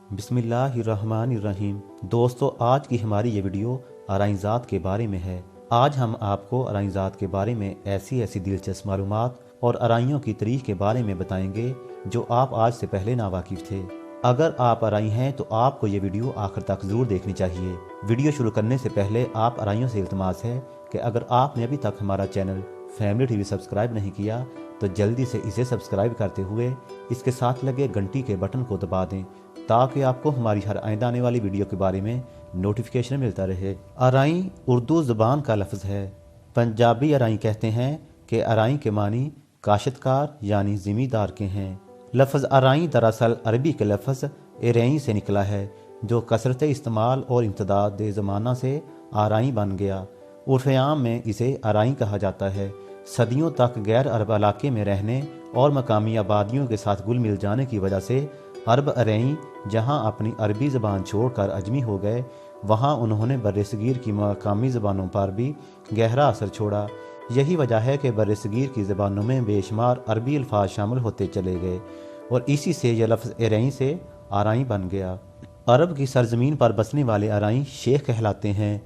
बिस्मिल्लाहिर्रहमानिर्रहीम। दोस्तों, आज की हमारी ये वीडियो अराइन ज़ात के बारे में है। आज हम आपको अराइन ज़ात के बारे में ऐसी दिलचस्प मालूमात और अराइयों की तारीख के बारे में बताएंगे जो आप आज से पहले नावाकिफ़ थे। अगर आप अराई हैं तो आपको ये वीडियो आखिर तक ज़रूर देखनी चाहिए। वीडियो शुरू करने से पहले आप अराइयों से इल्तमास है कि अगर आपने अभी तक हमारा चैनल फैमिली टीवी सब्सक्राइब नहीं किया तो जल्दी से इसे सब्सक्राइब करते हुए इसके साथ लगे घंटी के बटन को दबा दें ताकि आपको हमारी हर आइंदा आने वाली वीडियो के बारे में नोटिफिकेशन मिलता रहे। अराई उर्दू ज़बान का लफ्ज़ है। पंजाबी अराई कहते हैं कि अराई के मानी काश्तकार यानी ज़मींदार के हैं। लफ्ज़ अराई दरअसल अरबी के लफ्ज़ एरई से निकला है जो कसरत इस्तेमाल और इम्तदाद ज़माना से आराई बन गया। उर्फ़ आम में इसे अराई कहा जाता है। सदियों तक गैर अरब इलाके में रहने और मकामी आबादियों के साथ घुल मिल जाने की वजह से अरब अरई जहाँ अपनी अरबी ज़बान छोड़कर अजमी हो गए, वहाँ उन्होंने बर्रसगीर की मकामी ज़बानों पर भी गहरा असर छोड़ा। यही वजह है कि बर्रसगीर की ज़बानों में बेशुमार अरबी अल्फाज शामिल होते चले गए और इसी से यह लफ्ज़ एरई से आराई बन गया। अरब की सरजमीन पर बसने वाले अराई शेख कहलाते हैं।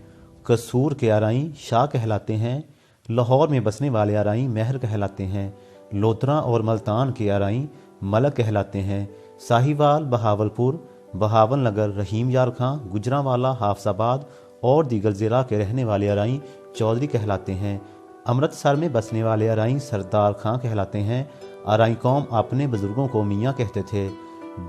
कसूर के अराई शाह कहलाते हैं। लाहौर में बसने वाले अराई महर कहलाते हैं। लोधरा और मल्तान के अराई मलक कहलाते हैं। साहिवाल, बहावलपुर, बहावल नगर, रहीम यार खां, गुजरांवाला, हाफसाबाद और दीगर ज़िला के रहने वाले अराई चौधरी कहलाते हैं। अमृतसर में बसने वाले अराई सरदार खां कहलाते हैं। अराई कौम अपने बुजुर्गों को मियाँ कहते थे।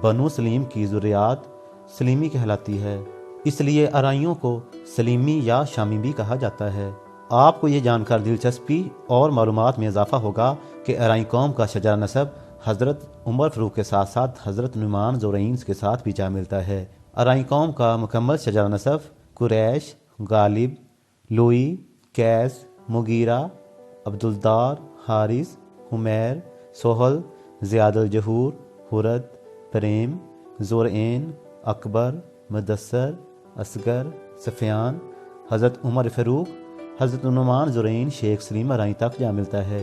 बनु सलीम की ज़ुर्रियात सलीमी कहलाती है, इसलिए अराइयों को सलीमी या शामी भी कहा जाता है। आपको ये जानकर दिलचस्पी और मालूमात में इजाफा होगा कि अराई कौम का शजरा नसब हज़रत उमर फ़ारूक के साथ साथ हज़रत नुमान ज़ुरैन के साथ भी जा मिलता है। अराई कौम का मुकम्मल शजरा नसब कुरैश, गालिब, लुई, कैस, मुगीरा, अब्दुलदार, हारिस, हुमैर, सोहल, ज़ियादुल जहूर, हुरत, प्रेम, ज़ुरैन, अकबर, मुदस्सर, असगर, सफ़ियान, हज़रत उमर फ़ारूक, हज़रत नुमान ज़ुरैन, शेख सलीम अराई तक जा मिलता है।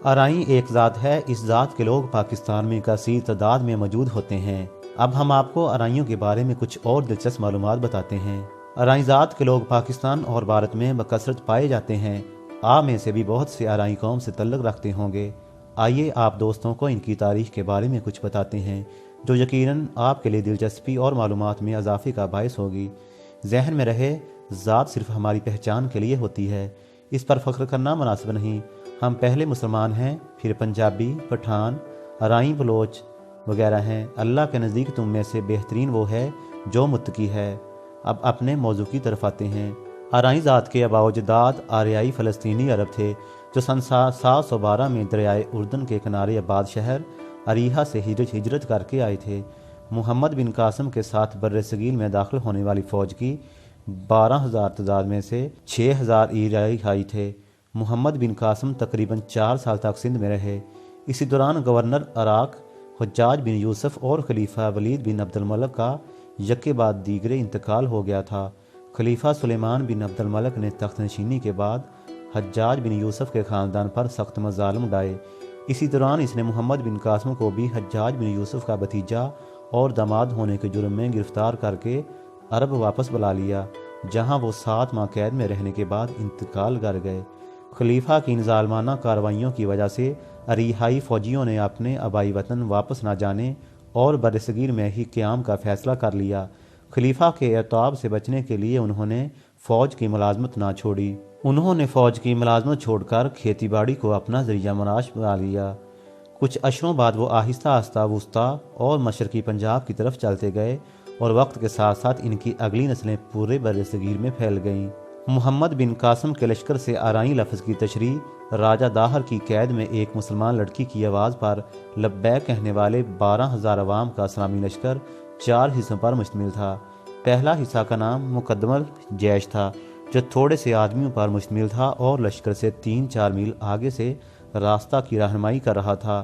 अराई एक ज़ात है। इस ज़ात के लोग पाकिस्तान में कसीर तादाद में मौजूद होते हैं। अब हम आपको अराइयों के बारे में कुछ और दिलचस्प मालूमात बताते हैं। अराई ज़ात के लोग पाकिस्तान और भारत में बकसरत पाए जाते हैं। आप में से भी बहुत से अराई कौम से तल्लुक़ रखते होंगे। आइए आप दोस्तों को इनकी तारीख़ के बारे में कुछ बताते हैं जो यकीनन आपके लिए दिलचस्पी और मालूमात में इजाफे का बायस होगी। जहन में रहे, ज़ात सिर्फ हमारी पहचान के लिए होती है, इस पर फ़ख्र करना मुनासिब नहीं। हम पहले मुसलमान हैं, फिर पंजाबी, पठान, अराई, बलोच वगैरह हैं। अल्लाह के नज़दीक तुम में से बेहतरीन वो है जो मुत्तकी है। अब अपने मौजू की तरफ आते हैं। अराई ज़ात के आबाओजदाद आर्याई फ़लस्तीनी अरब थे जो सन 712 में दरियाए उर्दन के किनारे आबाद शहर अरीहा से हिजरत करके आए थे। मुहम्मद बिन कासिम के साथ बर्रसगीर में दाखिल होने वाली फ़ौज की 12,000 तादाद में से 6,000 ईराई थे। मुहम्मद बिन कासिम तकरीबन 4 साल तक सिंध में रहे। इसी दौरान गवर्नर अराक हज्जाज बिन यूसुफ और खलीफा वलीद बिन अब्दुल मलिक का यके बाद दीगरे इंतकाल हो गया था। खलीफा सुलेमान बिन अब्दुल मलिक ने तख्त नशीनी के बाद हज्जाज बिन यूसुफ के ख़ानदान पर सख्त मज़ालिम उठाए। इसी दौरान इसने मुहम्मद बिन कासिम को भी हज्जाज बिन यूसुफ का भतीजा और दामाद होने के जुर्म में गिरफ़्तार करके अरब वापस बुला लिया, जहाँ वो 7 माह कैद में रहने के बाद इंतकाल कर गए। खलीफा की इन ज़ालमाना कार्रवाइयों की वजह से अरीहाई फ़ौजियों ने अपने आबाई वतन वापस न जाने और बरसगीर में ही क़याम का फ़ैसला कर लिया। खलीफा के एताब से बचने के लिए उन्होंने फ़ौज की मुलाजमत ना छोड़ी। उन्होंने फ़ौज की मुलाजमत छोड़कर खेती बाड़ी को अपना ज़रिया मनाश बना लिया। कुछ अशरों बाद वो आहिस्ता आहिस्ता वस्ता और मशरक़ी पंजाब की तरफ चलते गए और वक्त के साथ साथ इनकी अगली नस्लें पूरे बरसगीर में फैल गईं। मुहम्मद बिन कासिम के लश्कर से अराई लफ्ज़ की तशरीह राजा दाहर की कैद में एक मुसलमान लड़की की आवाज़ पर लब्बैक कहने वाले 12,000 अवाम का इस्लामी लश्कर 4 हिस्सों पर मुश्तमिल था। पहला हिस्सा का नाम मुकद्दमल जैश था जो थोड़े से आदमियों पर मुश्तमिल था और लश्कर से 3-4 मील आगे से रास्ता की रहनुमाई कर रहा था।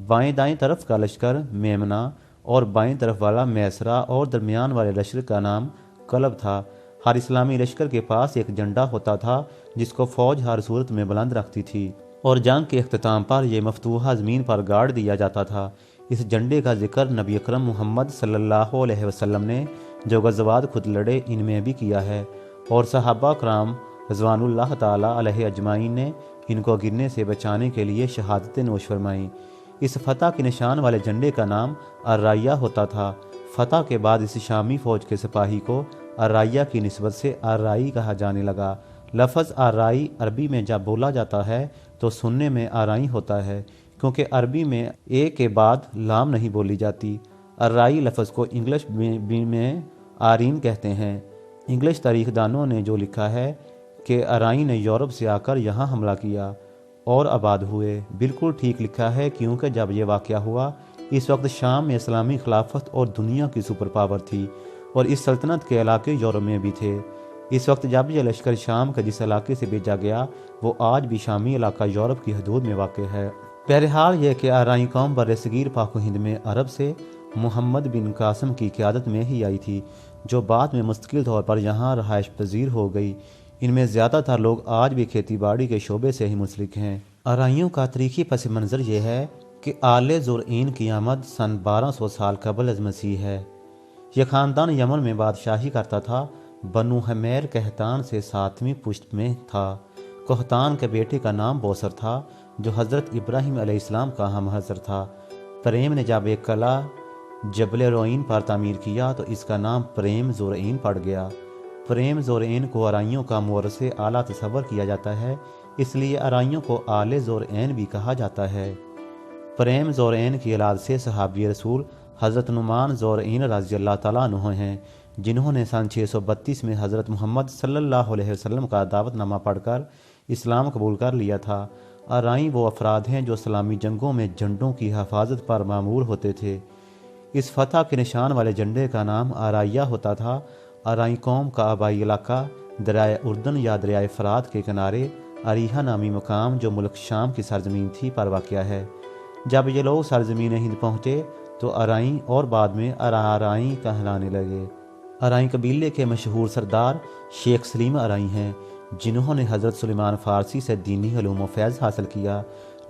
बाएं दाएं तरफ का लश्कर मेमना और बाएं तरफ वाला मैसरा और दरमियान वाले लश्कर का नाम कलब था। हर इस्लामी लश्कर के पास एक झंडा होता था जिसको फ़ौज हर सूरत में बुलंद रखती थी और जंग के अख्ताम पर यह मफतूहा ज़मीन पर गाड़ दिया जाता था। اس جھنڈے کا ذکر نبی اکرم محمد صلی اللہ علیہ وسلم نے جو غزوات خود لڑے ان میں بھی کیا ہے، اور صحابہ کرام رضوان اللہ تعالیٰ علیہ اجمعین نے ان کو گرنے سے بچانے کے لیے شہادتیں نوش فرمائیں۔ اس فتح کے نشان والے جھنڈے کا نام الرایہ ہوتا تھا۔ فتح کے بعد اس شامی فوج کے سپاہی کو الرایہ کی نسبت سے آرائی کہا جانے لگا۔ لفظ آرائی عربی میں جب بولا جاتا ہے تو سننے میں آرائی ہوتا ہے، کیونکہ عربی میں اے کے بعد لام نہیں بولی جاتی۔ آرائی لفظ کو انگلش میں آرین کہتے ہیں۔ انگلش تاریخ دانوں نے جو لکھا ہے کہ آرائی نے یورپ سے آ کر یہاں حملہ کیا اور آباد ہوئے، بالکل ٹھیک لکھا ہے، کیونکہ جب یہ واقعہ ہوا اس وقت شام میں اسلامی خلافت اور دنیا کی سپر پاور تھی، اور اس سلطنت کے علاقے یورپ میں بھی تھے۔ اس وقت جب یہ لشکر شام کے جس علاقے سے بھیجا گیا وہ آج بھی شامی علاقہ یورپ کی حدود میں واقع ہے۔ بہرحال یہ کہ آرائی قوم بر صغیر پاک و ہند میں عرب سے محمد بن قاسم کی قیادت میں ہی آئی تھی، جو بعد میں مستقل طور پر یہاں رہائش پذیر ہو گئی۔ ان میں زیادہ تر لوگ آج بھی کھیتی باڑی کے شعبے سے ہی منسلک ہیں۔ آرائیوں کا تاریخی پس منظر یہ ہے کہ آل زرعین کی آمد سن 1200 سال قبل از مسیح ہے۔ یہ خاندان یمن میں بادشاہی کرتا تھا۔ بنو حمیر کہتان سے 7ویں پشت میں تھا۔ کہتان کے بیٹے کا نام بوسر تھا جو حضرت ابراہیم علیہ السلام کا ہم حضر تھا۔ پریم نے جب ایک قلعہ جبل روئین پر تعمیر کیا تو اس کا نام پریم زرعین پڑ گیا۔ پریم زرعین کو آرائیوں کا مورث اعلیٰ تصور کیا جاتا ہے، اس لیے آرائیوں کو آل زرعین بھی کہا جاتا ہے۔ پریم زرعین کی اولاد سے صحابی رسول حضرت نعمان زرعین رضی اللہ تعالیٰ عنہ ہیں، جنہوں نے سن 632 میں حضرت محمد صلی اللہ علیہ وسلم کا دعوت نامہ پڑھ کر اسلام قبول کر لیا تھا۔ آرائی وہ افراد ہیں جو اسلامی جنگوں میں جھنڈوں کی حفاظت پر مامور ہوتے تھے۔ اس فتح کے نشان والے جھنڈے کا نام آرائیہ ہوتا تھا۔ آرائی قوم کا آبائی علاقہ دریائے اردن یا دریائے فرات کے کنارے اریحہ نامی مقام جو ملک شام کی سرزمین تھی پر واقع ہے۔ جب یہ لوگ سرزمین ہند پہنچے تو آرائی اور بعد میں آرائی کہلانے لگے۔ آرائی قبیلے کے مشہور سردار شیخ سلیم آرائی ہیں، جنہوں نے حضرت سلیمان فارسی سے دینی علوم و فیض حاصل کیا۔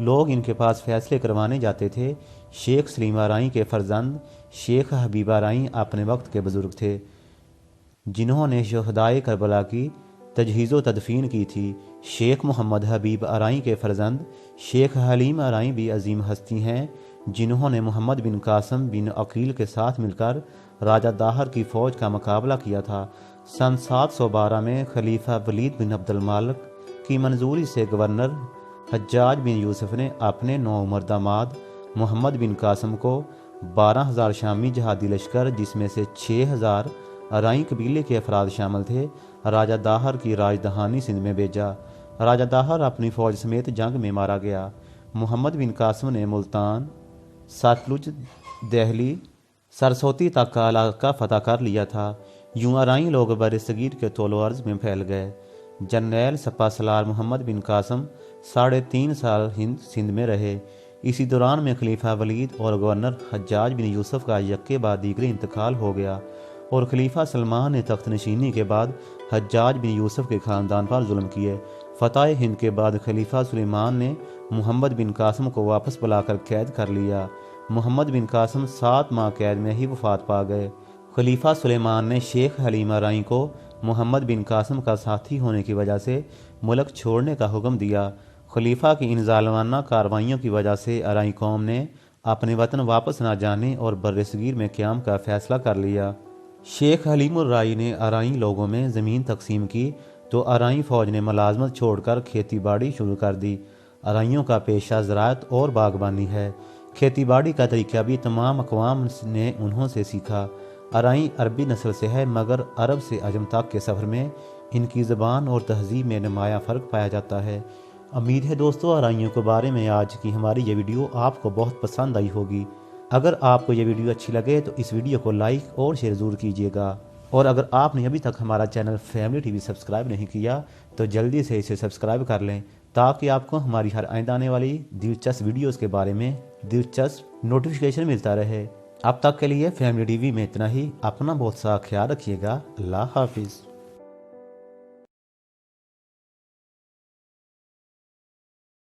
لوگ ان کے پاس فیصلے کروانے جاتے تھے۔ شیخ سلیم آرائی کے فرزند شیخ حبیب آرائی اپنے وقت کے بزرگ تھے، جنہوں نے شہدائے کربلا کی تجہیز و تدفین کی تھی۔ شیخ محمد حبیب آرائی کے فرزند شیخ حلیم آرائی بھی عظیم ہستی ہیں، جنہوں نے محمد بن قاسم بن عقیل کے ساتھ مل کر راجہ داہر کی فوج کا مقابلہ کیا تھا۔ سن 712 میں خلیفہ ولید بن عبد الملک کی منظوری سے گورنر حجاج بن یوسف نے اپنے نوعمر داماد محمد بن قاسم کو 12,000 شامی جہادی لشکر، جس میں سے 6,000 آرائی قبیلے کے افراد شامل تھے، راجہ داہر کی راجدھانی سندھ میں بھیجا۔ راجہ داہر اپنی فوج سمیت جنگ میں مارا گیا۔ محمد بن قاسم نے ملتان، ساتلج، دہلی، سرسوتی تک کا علاقہ فتح کر لیا تھا۔ یوں آرائی لوگ بر صغیر کے طول و عرض میں پھیل گئے۔ جرنیل سپہ سالار محمد بن قاسم 3.5 سال سندھ میں رہے۔ اسی دوران میں خلیفہ ولید اور گورنر حجاج بن یوسف کا یکے بعد دیگرے انتقال ہو گیا، اور خلیفہ سلمان نے تخت نشینی کے بعد حجاج بن یوسف کے خاندان پر ظلم کیے۔ فتح ہند کے بعد خلیفہ سلیمان نے محمد بن قاسم کو واپس بلا کر قید کر لیا۔ محمد بن قاسم 7 ماہ قید میں ہی وفات پا گئے۔ خلیفہ سلیمان نے شیخ حلیم آرائی کو محمد بن قاسم کا ساتھی ہونے کی وجہ سے ملک چھوڑنے کا حکم دیا۔ خلیفہ کی ان ظالمانہ کارروائیوں کی وجہ سے آرائی قوم نے اپنے وطن واپس نہ جانے اور بر صغیر میں قیام کا فیصلہ کر لیا۔ شیخ حلیم الرائی نے آرائی لوگوں میں زمین تقسیم کی تو آرائی فوج نے ملازمت چھوڑ کر کھیتی باڑی شروع کر دی۔ آرائیوں کا پیشہ زراعت اور باغبانی ہے۔ کھیتی باڑی کا طریقہ بھی تمام اقوام نے انہوں سے سیکھا۔ آرائی عربی نسل سے ہے، مگر عرب سے عجم تک کے سفر میں ان کی زبان اور تہذیب میں نمایاں فرق پایا جاتا ہے۔ امید ہے دوستو آرائیوں کے بارے میں آج کی ہماری یہ ویڈیو آپ کو بہت پسند آئی ہوگی۔ اگر آپ کو یہ ویڈیو اچھی لگے تو اس ویڈیو کو لائک اور شیئر ضرور کیجیے گا، اور اگر آپ نے ابھی تک ہمارا channel family T V subscribe نہیں کیا تو جلدی سے اسے سبسکرائب کر لیں، تاکہ آپ کو ہماری ہر آئندہ آنے والی دلچسپ ویڈیوز کے بارے میں دلچسپ نوٹیفیکیشن ملتا رہے۔ اب تک کے لیے فیملی ٹی وی میں اتنا ہی۔ اپنا بہت سا خیال رکھیے گا۔ اللہ حافظ۔